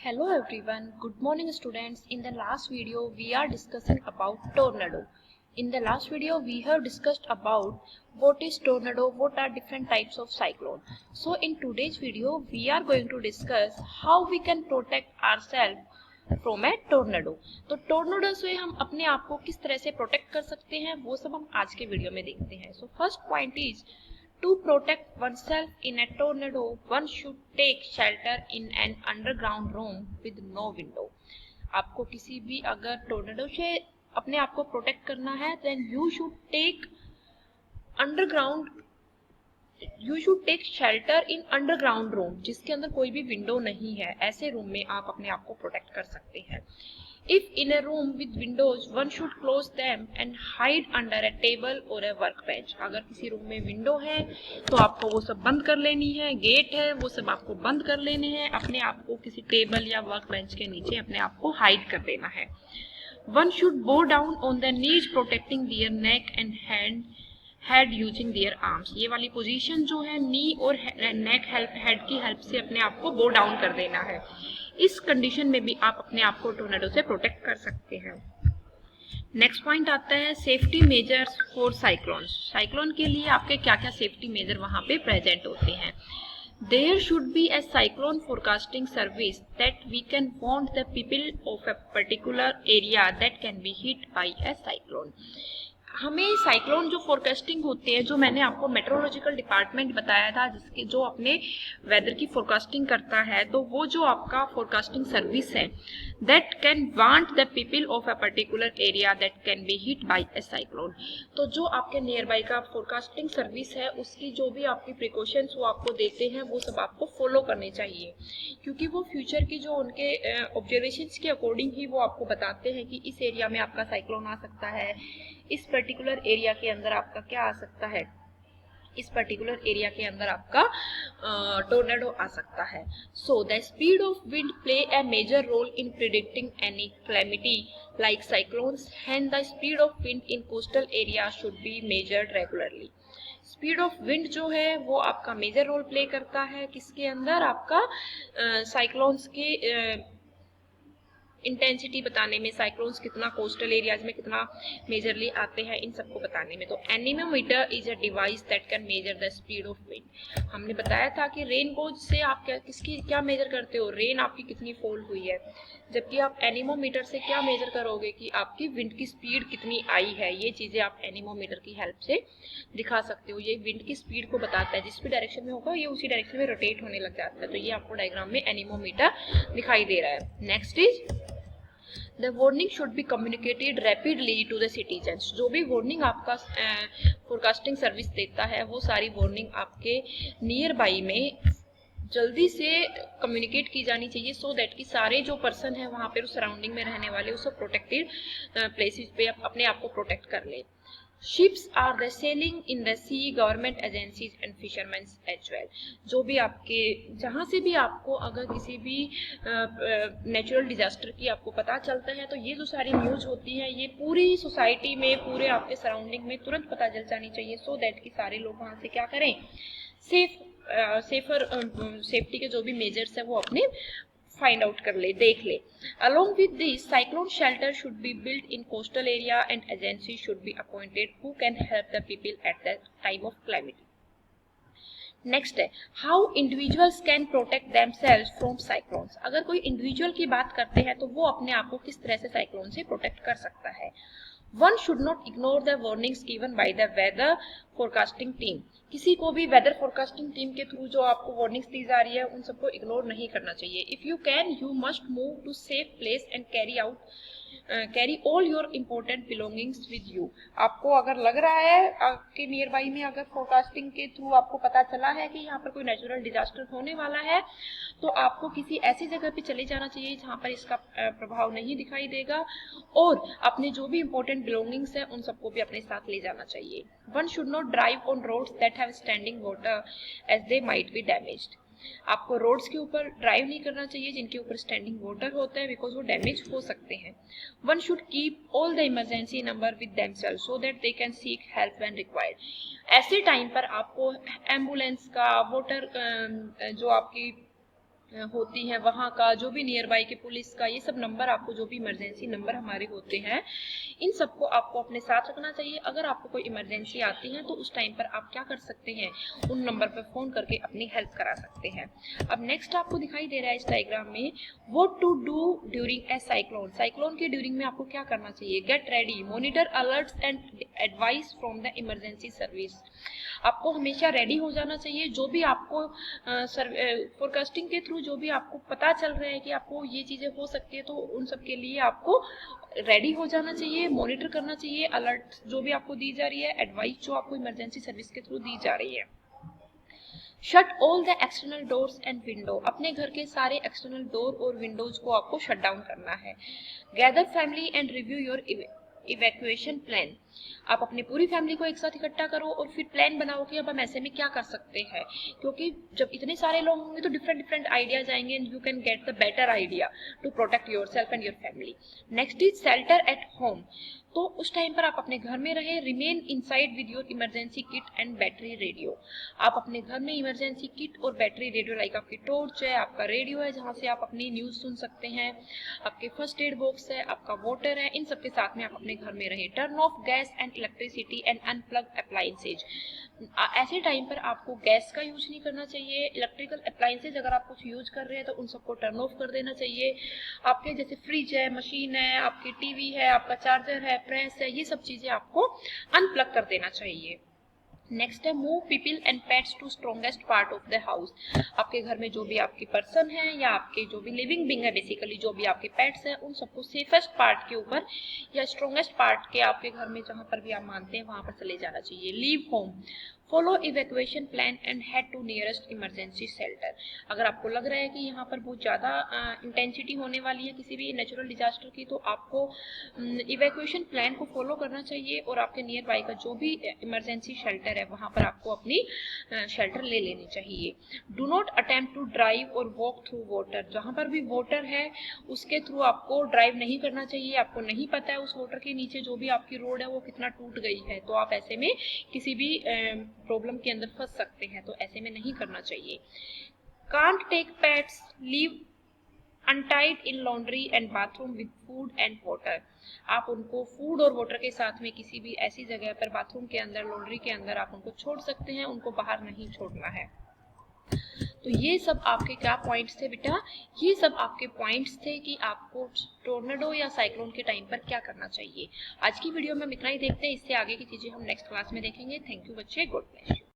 Hello everyone, good morning students. In the last video we are discussing about tornado. In the last video we have discussed about what is tornado, what are different types of cyclone. So in today's video we are going to discuss how we can protect ourselves from A tornado. तो tornado से हम अपने आप को किस तरह से protect कर सकते हैं वो सब हम आज के वीडियो में देखते हैं। So first point is to protect oneself in a tornado, one should take shelter in an underground room with no window. आपको किसी भी अगर टोर्नेडो से अपने आप को प्रोटेक्ट करना है then you should take shelter in underground room जिसके अंदर कोई भी विंडो नहीं है। ऐसे रूम में आप अपने आप को प्रोटेक्ट कर सकते हैं। If in a room with windows, one should close them and hide under a table or a workbench. अगर किसी रूम में विंडो है तो आपको वो सब बंद कर लेनी है, गेट है वो सब आपको बंद कर लेने हैं, अपने आप को किसी टेबल या वर्क बेंच के नीचे अपने आप को हाइड कर देना है। One should bow down on their knees, protecting their neck and head using their arms. ये वाली पोजीशन जो है नी और नेक हेड की हेल्प से अपने आप को बो डाउन कर देना है। इस कंडीशन में भी आप अपने आप को टोर्नेडो से प्रोटेक्ट कर सकते हैं। नेक्स्ट पॉइंट आता है safety measures for cyclone. Cyclone के लिए आपके क्या क्या सेफ्टी मेजर वहां पे प्रेजेंट होते हैं। There should be a cyclone forecasting service that we can warn the people of a particular area that can be hit by a cyclone. हमें साइक्लोन जो फोरकास्टिंग होते हैं, जो मैंने आपको मेट्रोलॉजिकल डिपार्टमेंट बताया था जिसके जो अपने वेदर की फोरकास्टिंग करता है, तो वो जो आपका फोरकास्टिंग सर्विस है that can want the people of a particular area that can be hit by a cyclone. तो जो आपके नियर बाय का फोरकास्टिंग सर्विस है उसकी जो भी आपकी प्रिकॉशंस वो आपको देते हैं वो सब आपको फॉलो करने चाहिए, क्योंकि वो फ्यूचर की जो उनके ऑब्जर्वेशंस के अकॉर्डिंग ही वो आपको बताते हैं कि इस एरिया में आपका साइक्लोन आ सकता है, इस पर्टिकुलर एरिया के अंदर आपका क्या आ सकता है, इस पर्टिकुलर एरिया के अंदर आपका टोर्नेडो आ सकता है। So the speed of wind play a major role in predicting any calamity like cyclones and the speed of wind in coastal area should be measured regularly. Speed of wind जो है वो आपका major role play करता है किसके अंदर, आपका cyclones के इंटेंसिटी बताने में, साइक्लोन्स कितना कोस्टल एरियाज में कितना मेजरली आते हैं इन सबको बताने में। तो anemometer is a device that can measure the speed of wind. हमने बताया था कि रेन गोज से आप क्या मेजर करते हो, रेन आपकी कितनी फॉल हुई है, जबकि आप एनीमोमीटर से क्या मेजर करोगे कि आपकी विंड की स्पीड कितनी आई है। ये चीजें आप एनीमोमीटर की हेल्प से दिखा सकते हो। ये विंड की स्पीड को बताता है, जिस भी डायरेक्शन में होगा ये उसी डायरेक्शन में रोटेट होने लग जाता है। तो ये आपको डायग्राम में एनीमोमीटर दिखाई दे रहा है। Next is The warning should be communicated rapidly to the citizens. जो भी वार्निंग आपका फोरकास्टिंग सर्विस देता है वो सारी वार्निंग आपके नियर बाई में जल्दी से कम्युनिकेट की जानी चाहिए, सो दैट कि सारे जो पर्सन है वहाँ पे सराउंडिंग में रहने वाले उस प्रोटेक्टेड प्लेसेस पे अपने आप को प्रोटेक्ट कर ले। Ships are the sailing in the sea, government agencies and fishermen as well. जो भी आपके जहाँ से भी आपको अगर किसी भी नेचुरल डिजास्टर की आपको पता चलता है तो ये जो सारी न्यूज होती है ये पूरी सोसाइटी में, पूरे आपके सराउंडिंग में तुरंत पता चल जानी चाहिए, सो दैट कि सारे लोग वहाँ से क्या करें, सेफ्टी के जो भी मेजर्स है वो अपने फाइंड आउट कर ले, देख ले। Along with this, cyclone shelter should be built in coastal area and agencies should be appointed who can help the people at the time of calamity. Next है how individuals can protect themselves from cyclones. अगर कोई individual की बात करते हैं तो वो अपने आप को किस तरह से साइक्लोन से प्रोटेक्ट कर सकता है। One should not ignore the warnings given by the weather forecasting team. किसी को भी वेदर फोरकास्टिंग टीम के थ्रू जो आपको वार्निंग्स दी जा रही है उन सबको इग्नोर नहीं करना चाहिए। If you can you must move to safe place and carry all your important belongings with you. आपको अगर लग रहा है आपके नियर बाई में अगर फोरकास्टिंग के थ्रू आपको पता चला है कि यहाँ पर कोई नेचुरल डिजास्टर होने वाला है तो आपको किसी ऐसी जगह पे चले जाना चाहिए जहाँ पर इसका प्रभाव नहीं दिखाई देगा, और अपने जो भी इम्पोर्टेंट बिलोंगिंग्स है उन सबको भी अपने साथ ले जाना चाहिए। One should not drive on roads that have standing water as they might be damaged. आपको रोड्स के ऊपर ड्राइव नहीं करना चाहिए जिनके ऊपर स्टैंडिंग वाटर होता है, बिकॉज वो डैमेज हो सकते हैं। One should keep all the emergency number with themselves so that they can seek help when required. ऐसे टाइम पर आपको एम्बुलेंस का, वाटर जो आपकी होती हैं वहाँ का, जो भी नियर बाई के पुलिस का, ये सब नंबर आपको, जो भी इमरजेंसी नंबर हमारे होते हैं, इन सबको आपको अपने साथ रखना चाहिए। अगर आपको कोई इमरजेंसी आती है तो उस टाइम पर आप क्या कर सकते हैं, उन नंबर पर फ़ोन करके अपनी हेल्प करा सकते हैं। अब नेक्स्ट आपको दिखाई दे रहा है इस डायग्राम में, what to do during a cyclone. Cyclone के ड्यूरिंग में आपको क्या करना चाहिए, get ready, monitor alerts and advice from the emergency service. आपको हमेशा रेडी हो जाना चाहिए। जो भी आपको फोरकास्टिंग के थ्रू जो भी आपको पता चल रहा है कि आपको ये चीज़ें हो सकती है, तो उन सब के लिए आपको रेडी हो जाना चाहिए, मॉनिटर करना चाहिए, अलर्ट जो भी आपको दी जा रही है, एडवाइस जो आपको इमरजेंसी सर्विस के थ्रू दी जा रही है। Shut all the external doors and window, अपने घर के सारे एक्सटर्नल डोर और विंडोज को आपको शट डाउन करना है। Gather family and review your evacuation plan, आप अपनी पूरी फैमिली को एक साथ इकट्ठा करो और फिर प्लान बनाओ कि अब हम ऐसे में क्या कर सकते हैं, क्योंकि जब इतने सारे लोग होंगे तो डिफरेंट डिफरेंट आइडियाज आएंगे and you can get the better idea to protect yourself and your family. Next is shelter at home, तो उस टाइम पर आप अपने घर में रहे, remain inside with your emergency kit and battery radio. आप अपने घर में इमरजेंसी किट और बैटरी रेडियो, लाइक आपकी टॉर्च है, आपका रेडियो है जहाँ से आप अपनी न्यूज़ सुन सकते हैं, आपके फर्स्ट एड बॉक्स है, आपका वाटर है, इन सब के साथ में आप अपने घर में रहे। Turn off gas and electricity and unplug appliances, ऐसे टाइम पर आपको गैस का यूज नहीं करना चाहिए। इलेक्ट्रिकल अप्लायंसेज अगर आप कुछ यूज कर रहे हैं तो उन सबको टर्न ऑफ कर देना चाहिए। आपके जैसे फ्रिज है, मशीन है, आपकी टीवी है, आपका चार्जर है, प्रेस है, ये सब चीजें आपको अनप्लग कर देना चाहिए। नेक्स्ट है move people and pets to strongest part of the house, आपके घर में जो भी आपकी पर्सन है या आपके जो भी लिविंग बींग है, बेसिकली जो भी आपके पेट्स हैं, उन सबको सेफेस्ट पार्ट के ऊपर या स्ट्रॉन्गेस्ट पार्ट के आपके घर में जहां पर भी आप मानते हैं वहां पर चले जाना चाहिए। Leave home, follow evacuation plan and head to nearest emergency shelter, अगर आपको लग रहा है कि यहाँ पर बहुत ज़्यादा इंटेंसिटी होने वाली है किसी भी नेचुरल डिजास्टर की, तो आपको इवैक्यूएशन प्लान को फॉलो करना चाहिए और आपके नियर बाई का जो भी इमरजेंसी शेल्टर है वहाँ पर आपको अपनी शेल्टर ले लेनी चाहिए। Do not attempt to drive और वॉक थ्रू वाटर, जहाँ पर भी वाटर है उसके थ्रू आपको ड्राइव नहीं करना चाहिए। आपको नहीं पता है उस वाटर के नीचे जो भी आपकी रोड है वो कितना टूट गई है, तो आप ऐसे में किसी भी प्रॉब्लम के अंदर फंस सकते हैं, तो ऐसे में नहीं करना चाहिए। Can't take pets, leave untied in laundry and bathroom with food and water, आप उनको फूड और वाटर के साथ में किसी भी ऐसी जगह पर बाथरूम के अंदर, लॉन्ड्री के अंदर आप उनको छोड़ सकते हैं, उनको बाहर नहीं छोड़ना है। तो ये सब आपके क्या पॉइंट्स थे बेटा, ये सब आपके पॉइंट्स थे कि आपको टोर्नेडो या साइक्लोन के टाइम पर क्या करना चाहिए। आज की वीडियो में हम इतना ही देखते हैं, इससे आगे की चीजें हम नेक्स्ट क्लास में देखेंगे। थैंक यू बच्चे, गॉड ब्लेस यू।